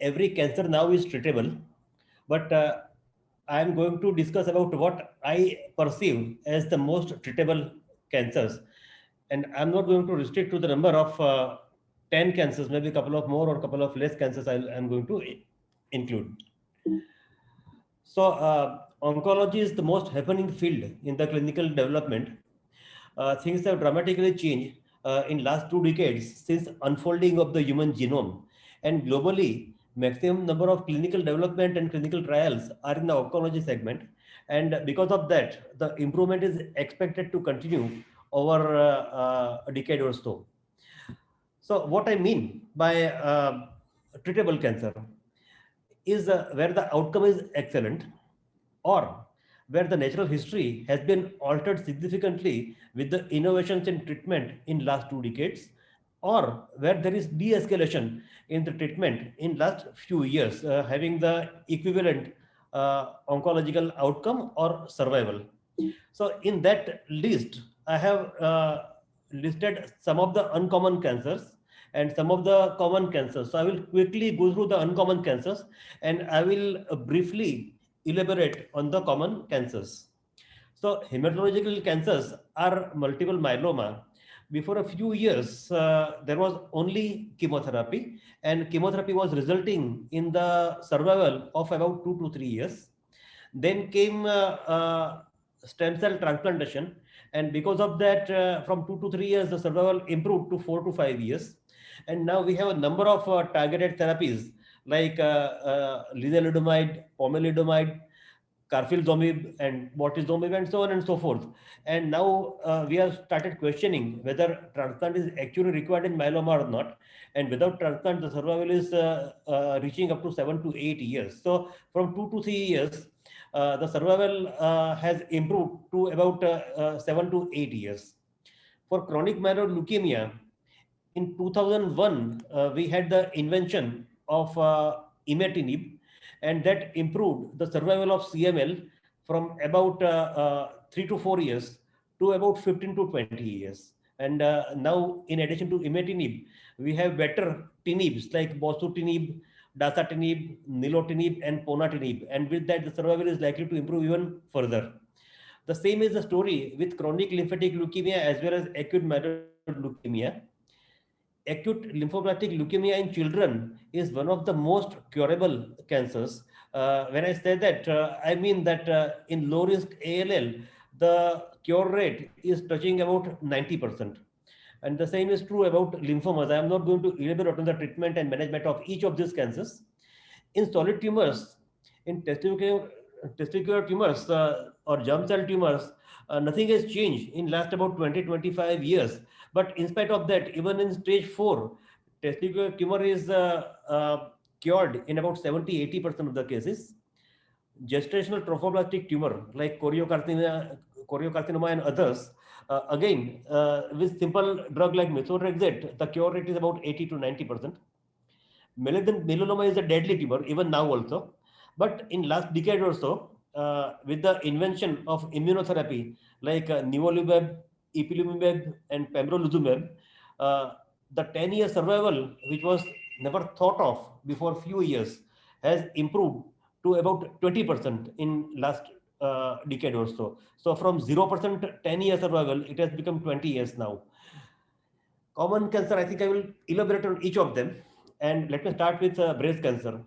every cancer now is treatable, but I am going to discuss about what I perceive as the most treatable cancers. And I'm not going to restrict to the number of 10 cancers, maybe a couple of more or a couple of less cancers I'm going to include. So, oncology is the most happening field in the clinical development. Things have dramatically changed in last 2 decades since unfolding of the human genome. And globally, maximum number of clinical development and clinical trials are in the oncology segment. And because of that, the improvement is expected to continue over a decade or so. So, what I mean by treatable cancer is where the outcome is excellent, or where the natural history has been altered significantly with the innovations in treatment in last 2 decades, or where there is de-escalation in the treatment in last few years, having the equivalent oncological outcome or survival. So in that list, I have listed some of the uncommon cancers and some of the common cancers. So I will quickly go through the uncommon cancers, and I will briefly elaborate on the common cancers. So hematological cancers are multiple myeloma. Before a few years, there was only chemotherapy, and chemotherapy was resulting in the survival of about 2 to 3 years. Then came stem cell transplantation, and because of that, from 2 to 3 years, the survival improved to 4 to 5 years. And now we have a number of targeted therapies like lenalidomide, pomalidomide, carfilzomib, and bortezomib, and so on and so forth. And now we have started questioning whether transplant is actually required in myeloma or not. And without transplant, the survival is reaching up to 7 to 8 years. So from 2 to 3 years, the survival has improved to about 7 to 8 years. For chronic myeloid leukemia, in 2001, we had the invention of imatinib, and that improved the survival of CML from about 3 to 4 years to about 15 to 20 years. And now, in addition to imatinib, we have better tinibs like bosutinib, dasatinib, nilotinib, and ponatinib. And with that, the survival is likely to improve even further. The same is the story with chronic lymphatic leukemia as well as acute myeloid leukemia. Acute lymphoblastic leukemia in children is one of the most curable cancers. When I say that, I mean that in low risk ALL, the cure rate is touching about 90%. And the same is true about lymphomas. I am not going to elaborate on the treatment and management of each of these cancers. In solid tumors, in testicular tumors or germ cell tumors, nothing has changed in last about 20-25 years. But in spite of that, even in stage 4, testicular tumor is cured in about 70-80% of the cases. Gestational trophoblastic tumor like choriocarcinoma and others, again, with simple drug like methotrexate, the cure rate is about 80 to 90%. Malignant melanoma is a deadly tumor even now also, but in last decade or so, with the invention of immunotherapy like nivolumab, ipilimumab, and pembrolizumab, uh, the 10-year survival, which was never thought of before few years, has improved to about 20% in last decade or so. So from 0% 10-year survival, it has become 20 years now. Common cancer, I think I will elaborate on each of them. And let me start with breast cancer.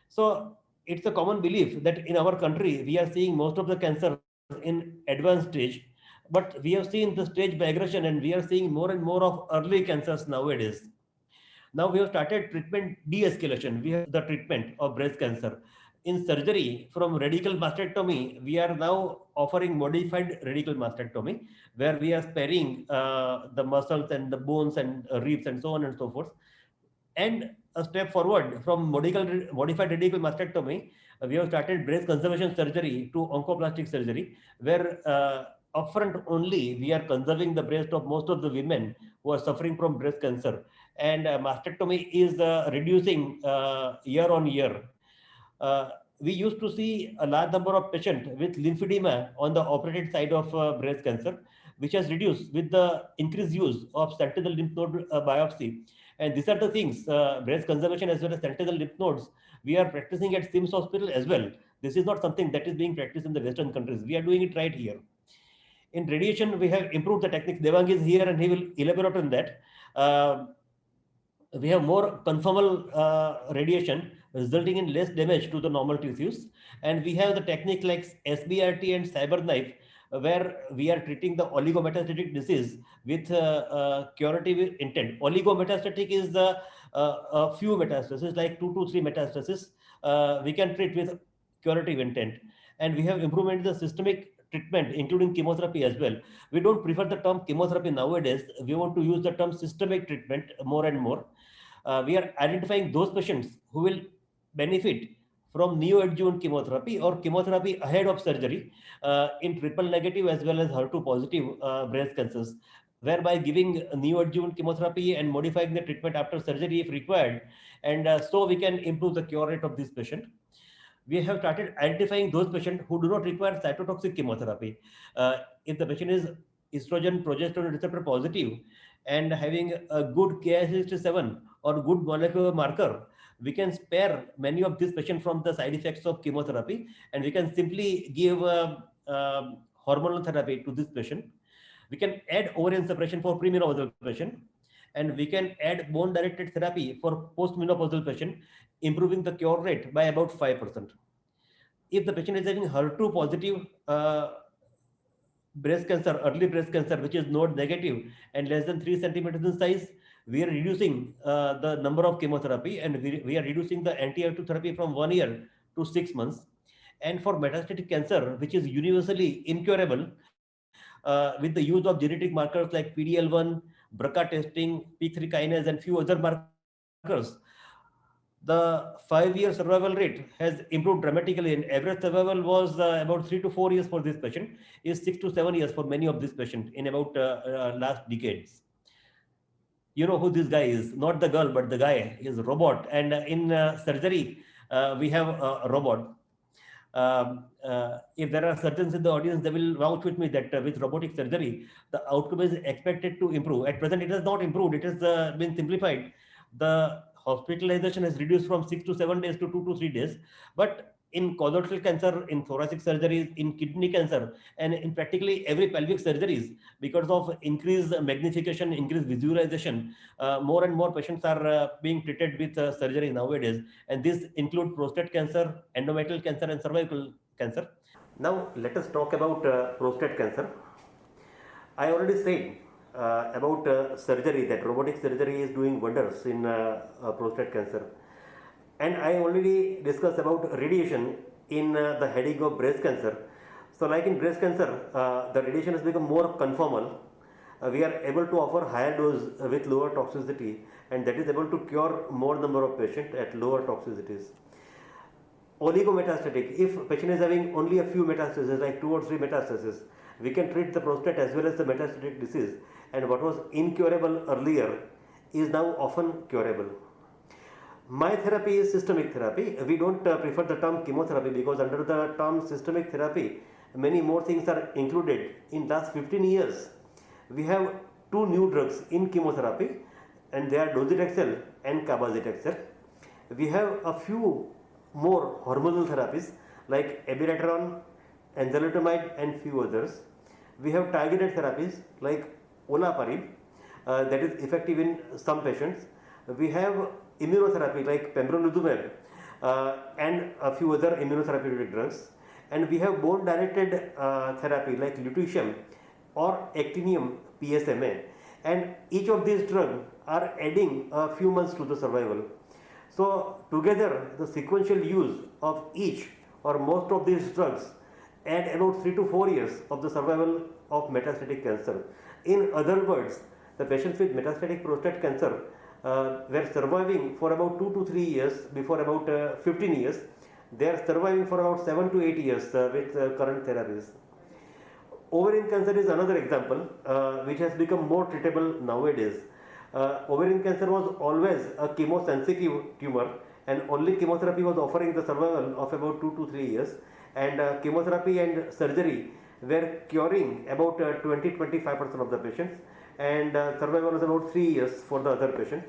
So it's a common belief that in our country, we are seeing most of the cancers in advanced stage, but we have seen the stage migration and we are seeing more and more of early cancers nowadays. Now we have started treatment de-escalation. We have the treatment of breast cancer. In surgery from radical mastectomy, we are now offering modified radical mastectomy, where we are sparing the muscles and the bones and ribs and so on and so forth. And a step forward from modified radical mastectomy, we have started breast conservation surgery to oncoplastic surgery, where upfront only we are conserving the breast of most of the women who are suffering from breast cancer. And mastectomy is reducing year on year. We used to see a large number of patients with lymphedema on the operated side of breast cancer, which has reduced with the increased use of sentinel lymph node biopsy. And these are the things, breast conservation as well as sentinel lymph nodes, we are practicing at SIMS hospital as well. This is not something that is being practiced in the Western countries. We are doing it right here. In radiation, we have improved the techniques. Devang is here and he will elaborate on that. Uh, we have more conformal radiation resulting in less damage to the normal tissues, and we have the technique like SBRT and cyberknife where we are treating the oligometastatic disease with curative intent. Oligometastatic is the a few metastases, like 2 to 3 metastases we can treat with curative intent. And we have improvement in the systemic treatment including chemotherapy as well. We don't prefer the term chemotherapy nowadays, we want to use the term systemic treatment more and more. We are identifying those patients who will benefit from neoadjuvant chemotherapy or chemotherapy ahead of surgery in triple negative as well as HER2 positive breast cancers, whereby giving neoadjuvant chemotherapy and modifying the treatment after surgery if required, and so we can improve the cure rate of this patient. We have started identifying those patients who do not require cytotoxic chemotherapy. If the patient is estrogen progesterone receptor positive and having a good Ki67 or good molecular marker, we can spare many of these patients from the side effects of chemotherapy, and we can simply give hormonal therapy to this patient. We can add ovarian suppression for premenopausal patient, and we can add bone directed therapy for postmenopausal patient, improving the cure rate by about 5%. If the patient is having HER2 positive breast cancer, early breast cancer, which is node negative and less than 3 centimeters in size, we are reducing the number of chemotherapy, and we are reducing the anti-HER2 therapy from 1 year to 6 months. And for metastatic cancer, which is universally incurable, with the use of genetic markers like PDL1, BRCA testing, P3 kinase, and few other markers, the 5-year survival rate has improved dramatically, and average survival was about 3 to 4 years for this patient, is 6 to 7 years for many of these patients in about last decades. You know who this guy is, not the girl, but the guy is a robot. And in surgery, we have a robot. If there are surgeons in the audience, they will vouch with me that with robotic surgery, the outcome is expected to improve. At present, it has not improved. It has been simplified. The hospitalization has reduced from 6 to 7 days to 2 to 3 days. But in colorectal cancer, in thoracic surgeries, in kidney cancer, and in practically every pelvic surgeries, because of increased magnification, increased visualization, more and more patients are being treated with surgery nowadays. And this include prostate cancer, endometrial cancer, and cervical cancer. Now, let us talk about prostate cancer. I already said about surgery, that robotic surgery is doing wonders in prostate cancer. And I already discussed about radiation in the heading of breast cancer. So, like in breast cancer, the radiation has become more conformal. We are able to offer higher dose with lower toxicity, and that is able to cure more number of patients at lower toxicities. Oligometastatic, if patient is having only a few metastases, like 2 or 3 metastases, we can treat the prostate as well as the metastatic disease, and what was incurable earlier is now often curable. My therapy is systemic therapy. We don't prefer the term chemotherapy, because under the term systemic therapy, many more things are included. In last 15 years, we have 2 new drugs in chemotherapy, and they are docetaxel and cabazitaxel. We have a few more hormonal therapies like abiraterone, enzalutamide, and few others. We have targeted therapies like olaparib, that is effective in some patients. We have immunotherapy like pembrolizumab and a few other immunotherapeutic drugs. And we have bone directed therapy like lutetium or actinium PSMA. And each of these drugs are adding a few months to the survival. So together, the sequential use of each or most of these drugs add about 3 to 4 years of the survival of metastatic cancer. In other words, the patients with metastatic prostate cancer were surviving for about 2 to 3 years before about 15 years. They are surviving for about 7 to 8 years with current therapies. Ovarian cancer is another example which has become more treatable nowadays. Ovarian cancer was always a chemosensitive tumor, and only chemotherapy was offering the survival of about 2 to 3 years, and chemotherapy and surgery were curing about 20-25% of the patients, and survival was about 3 years for the other patients.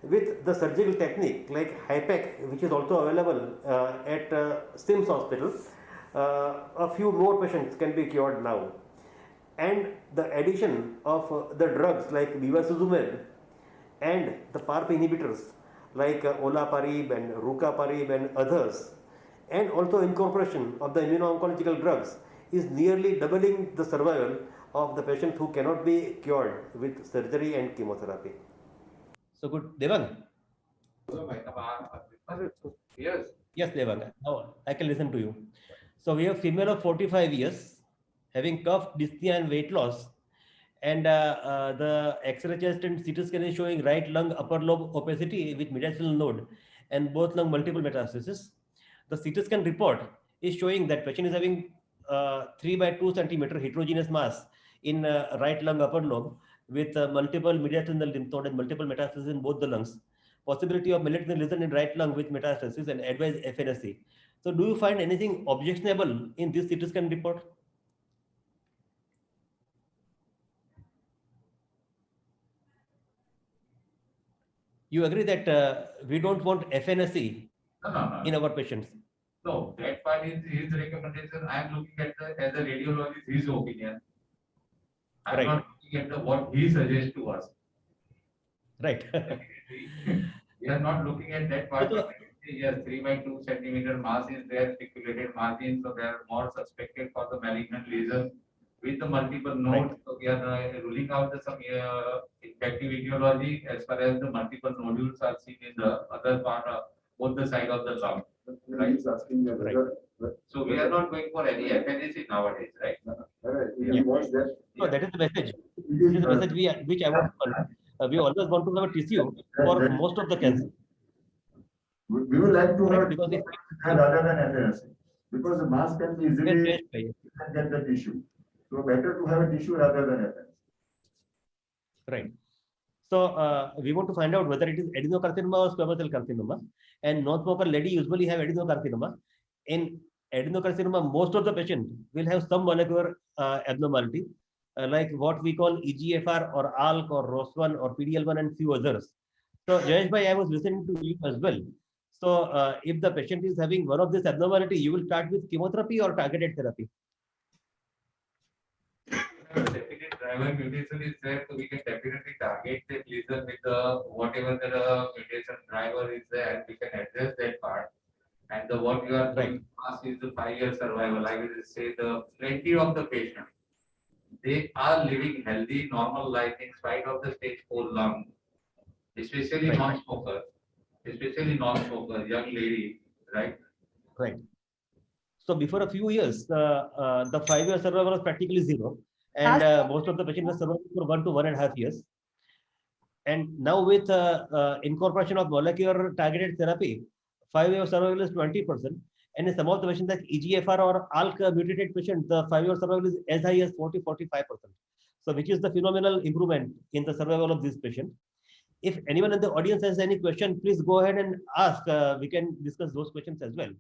With the surgical technique like HIPEC, which is also available at SIMS Hospital, a few more patients can be cured now. And the addition of the drugs like bevacizumab and the PARP inhibitors like olaparib and rucaparib and others, and also incorporation of the immuno-oncological drugs is nearly doubling the survival of the patients who cannot be cured with surgery and chemotherapy. So good, Devang. Yes. Yes, Devang. Now I can listen to you. So we have female of 45 years having cough, dyspnea, and weight loss. And the X-ray chest and CT scan is showing right lung upper lobe opacity with mediastinal node and both lung multiple metastasis. The CT scan report is showing that patient is having 3 by 2 centimeter heterogeneous mass in right lung upper lobe with multiple mediastinal lymph node and multiple metastases in both the lungs. Possibility of malignant lesion in right lung with metastasis and advised FNSC. So do you find anything objectionable in this CT scan report? You agree that we don't want FNSC in our patients? No, that part is his recommendation. I am looking at as a radiologist, his opinion. I am not looking at what he suggests to us. Right. We are not looking at that part. Yes, 3 by 2 centimeter mass is there, speculated margin, so they are more suspected for the malignant lesions with the multiple nodes. Right. So we are ruling out some infective etiology as far as the multiple nodules are seen in the other part of both the side of the lung. Right. So we are not going for any FNSC nowadays, right? Yeah. No, that is the message. This is the message which I want to convey. We always want to have a tissue for most of the cancer. We would like to have because rather than FNSC, because the mass can be easily get the tissue. So better to have a tissue rather than FNSC. Right. So we want to find out whether it is adenocarcinoma or squamous cell carcinoma. And non-smoker lady usually have adenocarcinoma. In adenocarcinoma, most of the patients will have some molecular abnormality, like what we call EGFR or ALK or ROS1 or PDL1 and few others. So Jayesh bhai, I was listening to you as well. So if the patient is having one of this abnormality, you will start with chemotherapy or targeted therapy? Definite driver mutation is there, so we can definitely target the lesion with whatever the mutation driver is there, we can address that part. And what you are going to ask is the 5-year survival. I will say the plenty of the patients, they are living healthy, normal life in spite of the stage 4 lung, especially non-smoker, young lady, right? Right. So before a few years, the 5-year survival was practically zero. And most of the patients were surviving for 1 to 1.5 years. And now with incorporation of molecular targeted therapy, 5-year survival is 20%. And in some of the patients like EGFR or ALK mutated patients, the 5-year survival is as high as 40-45%. So which is the phenomenal improvement in the survival of this patient. If anyone in the audience has any question, please go ahead and ask. We can discuss those questions as well.